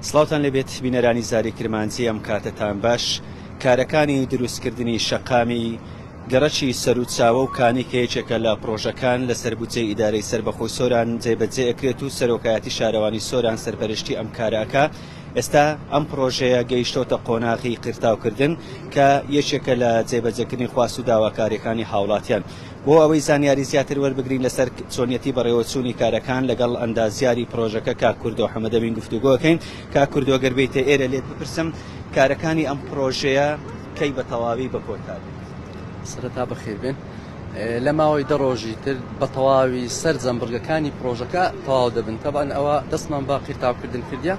سڵاوتان لەبێت بینەرانی زاری کرمانجی ئەم کاتتان باش. کارەکانی دروستکردنی شەقامی گەڕەکی سەرچاوە و کانیکەیەکێکە لە پرۆژەکان لە سەربوجێ ئیدارەی سربەخۆی سۆران جێبەجێ ئەکرێت و سەرۆکایەتی شارەوانی سۆران سەرپەرشتی ئەم کارەکە. ئێستا ئەم پرۆژەیە گەیشتۆتە قۆناغی قرتاوکردن کە یەکێکە لە جێبەجێکردنی خواست و داواکاریەکانی هاوڵاتیان. بۆ ئەوەی زانیاری زیاتر وەربگرین لەسەر چۆنیەتی بەڕێوەچوونی کارەکان لەگەڵ ئەندازیاری پرۆژەکە کا کوردۆ حەمەدەمین گفتوگۆکەین. کا کوردۆ گەربێتە ئێرە لێت بپرسم کارەکانی ئەم پرۆژەیە کەی بە تەواوی بەکۆتابێت؟ سەرەتا بەخێر بێن. لە ماوەی دە ڕۆژی تر بە تەواوی سەر جەمبرگەکانی پرۆژەکە تەواو دەبن. تەبان ئەوە دەستمان با قیرتاوکردن کردیا.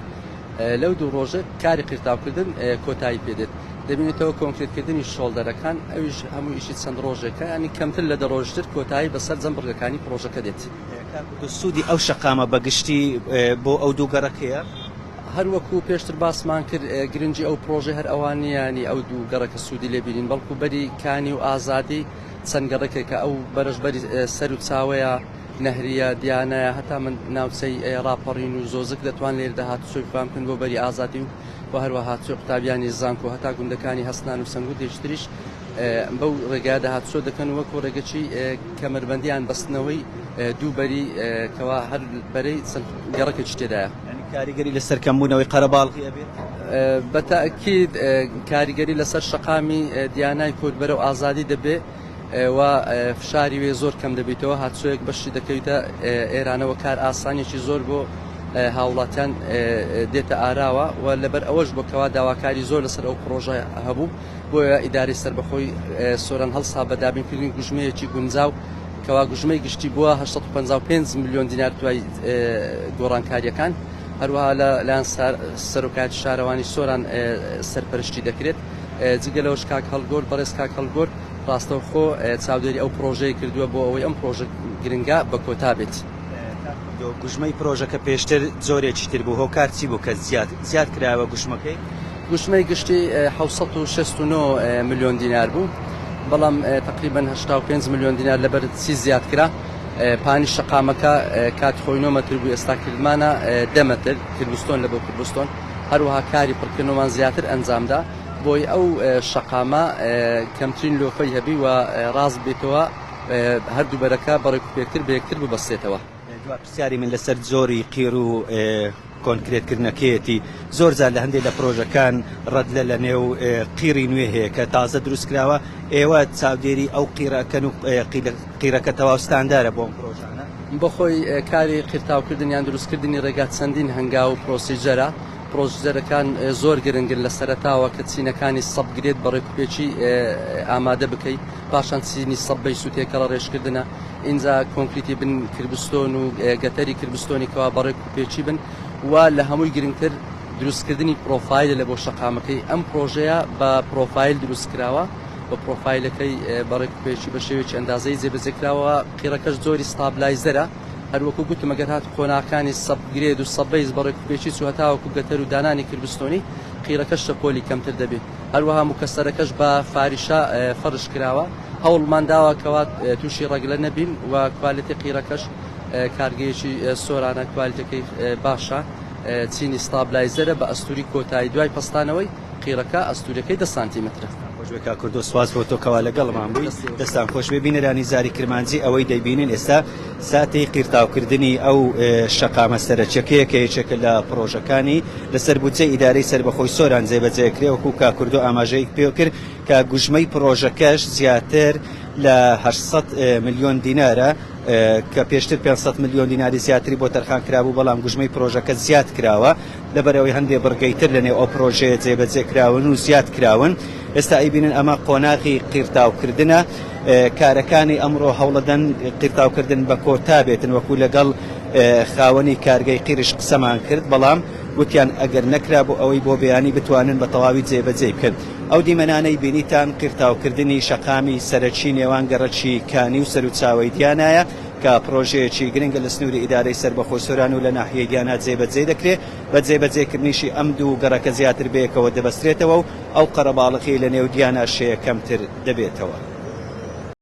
لەو دوو ڕۆژە کاری قیرتاوکردن کۆتایی پێدێت. دەبینێتەوە کۆنکرێتکردنی شۆڵدەرەکان ئەویش هەموو ئیشی چەند ڕۆژێکە ینی کەمتر لە دە ڕۆژتر کۆتایی بەسەر جەمبرگەکانی پرۆژەکە دێت. سوودی ئەو شەقامە بەگشتی بۆ ئەو دوو گەڕەکەیە؟ هەروەکو پێشتر باسمان کرد گرنگی ئەو پرۆژە هەر ئەوانیانی ئەو دوو گەڕەکە سوودی لێبینین بەڵکو بەری کانی و ئازادی چەند گەڕێکێکە ئەو بەرەشبەری سەر و چاوەیە نەهریە دیانایە هەتا من ناوچەی ڕاپەڕین و زۆزک دەتوان لێرە هاتوچۆی فامکن بۆ بەری ئازادی و هەروە هاتوچۆ قوتابیانی زانکۆ هەتا گوندەکانی هەستان و سنگ و دێشتریش بەو ڕێگایدا هاتوچۆ دەکەن وەکو ڕێگەچی کەمەربەندیان بەستنەوەی دووبەری کەوا هەر بەرەی گەڕەکێکی تێدایە. کاریگەری لەسەر کەمبوونەوەی قەرەباڵغی ئەبێت؟ بەتەئکید کاریگەری لەسەر شەقامی دیانای کورد بەرەو ئازادی دەبێ و فشاری وێ زۆر کەم دەبێتەوە. هاتوچۆیەک بەشی دەکەویتە ئێرانەوە کار ئاسانێکی زۆر بۆ هاوڵاتیان دێتە ئاراوە و لەبەر ئەوەش بۆکەوا داواکاری زۆر لەسەر ئەو پرۆژە هەبوو بۆیە ئیداری سربەخۆی سۆران هەڵسا بە دابینکردنی گوژمەیەکی گونجاو کەوا گوژمەی گشتی بووە 855 میلیۆن دینار دوای گۆڕانکاریەکان. هەروەها لەلایەن سەرۆکایەتی شارەوانی سۆران سەرپەرشتی دەکرێت. جگەلەوەش کاک هەڵگۆر بەڕێز کاک هەڵگۆر ڕاستەوخۆ چاودێری ئەو پرۆژەی کردووە بۆ ئەوەی ئەم پرۆژە گرنگە بە کۆتا بێت. گوژمەی پرۆژەکە پێشتر زۆرێکی تر بوو هۆکار چی بوو کە زیاد کراوە گوژمەکەی؟ گوژمەی گشتی 769 میلیۆن دینار بوو بەڵام تقریبا 85 میلیۆن دینار لەبەر چی زیاد کرا. پانی شەقامەکە کات خۆی 9 مەتر بوو ئێستا کردمانە 10 مەتر کردستۆن لە بۆ کردستۆن هەروەها کاری پڕکردنەوەمان زیاتر ئەنجامدا بۆی ئەو شەقامە کەمترین لۆفەی هەبی و ڕاست بێتەوە هەردوو بەرەکە بەڕێک و پێکتر بەیەکتر ببەستێتەوە. پرسیاری من لەسەر زۆری قیر و کۆنکرێتکردنەکەیەتی زۆر جار لە هەندێک لە پرۆژەکان ڕەدلە لە نێو قیری نوێ هەیە کە تازە دروست کراوە. ئێوە چاودێری ئەو قیرەکەن و قیرەکە تەواوستاندارە بۆ ئەم پرۆژانە؟ بەخۆی کاری قیرتاوکردن یان دروستکردنی ڕێگات چەندین هەنگاو و پرۆسیجەرە. پرۆژەکان زۆر گرنگن لە سەرەتاوە کە چینەکانی سەبگرێت بە ڕێکوپێکی ئامادە بکەیت پاشان چینی سەبەی سووتێکەڵە ڕێژکردنە اینجا کۆنکریتی بن کردستۆن و گەتەری کردستۆنی کەوا بە ڕێکوپێکی بن و لە هەمووی گرنگتر دروستکردنی پرۆفایل لە بۆ شەقامەکەی. ئەم پرۆژەیە بە پرۆفایل دروستکراوە بە پرۆفایلەکەی بە ڕێکوپێکی بە شێوێکی ئەندازەی جێبەجێکراوە. قیرەکەش زۆری ستابلایزەرە هەروەکو گوتم ئەگەر هات کۆناکانی سەبگرێت و سەبەیز بە ڕێکوپێکی چوهتاوەکو گەتەر و دانانی کردستۆنی قیرەکەش شەپۆلی کەمتر دەبێت. هەروەها مکەسەرەکەش بە فاریشە فەرش کراوە هەوڵمان داوە کەوات تووشی ڕەگلە نەبین و کوالیتی قیرەکەش کارگەیەکی سۆرانە کوالیتەکەی باشە. چینی ستابلایزەرە بە ئەستوری کۆتایی دوای پستانەوەی قیرەکە ئەستوریەکەی 10 سانتیمترە. خۆشبێکا کوردۆ سواز بۆ تۆکەوا لەگەڵمان بووی. دەستان خۆش بێ بینەرانی زاری کرمانجی ئەوەی دەیبینن ئێستا ساتی قیرتاوکردنی ئەو شەقامە سەرچەکەیەکە یەکێکە لە پرۆژەکانی لەسەر بودجەی ئیدارەی سربەخۆی سۆران جێبەجێکرێ وەکو کا کوردۆ ئاماژەیەک پێ کرد کە گوژمەی پرۆژەکەش زیاتر لە 800 میلیۆن دینارە کە پێشتر 500 میلیۆن دیناری زیاتری بۆ تەرخان کرابوو بەڵام گوژمەی پرۆژەکە زیاد کراوە لەبەرەوەی هەندێک بڕگەیتر لەنێو ئەو پرۆژەیە جێبەجێ کراون و زیاد کراون. ئێستا ئەیبینن ئەمە قۆناغی قیرتاوکردنە. کارەکانی ئەمڕۆ هەوڵەدەن قیرتاوکردن بە کۆتا بێتن وەکو لەگەڵ خاوەنی کارگەی قیرش قسەمان کرد بەڵام گوتیان ئەگەر نەکرا بۆ ئەوەی بۆ بەیانی بتوانن بە تەواوی جێبەجێ بکەن. ئەو دیمەنانەی بینیتان قیرتاوکردنی شەقامی سەرەکی نێوان گەڕەکی کانی و سەرچاوەی دیانایە کە پرۆژەیەکی گرنگە لە سنووری ئیدارەی سربەخۆی سۆران و لە ناحیەی دیانا جێبەجێ دەکرێت. بە جێبەجێکردنیشی ئەم دوو گەڕەکە زیاتر بەیەکەوە دەبەسترێتەوە و ئەو قەرەباڵغی لە نێو دیانا شەیە کەمتر دەبێتەوە.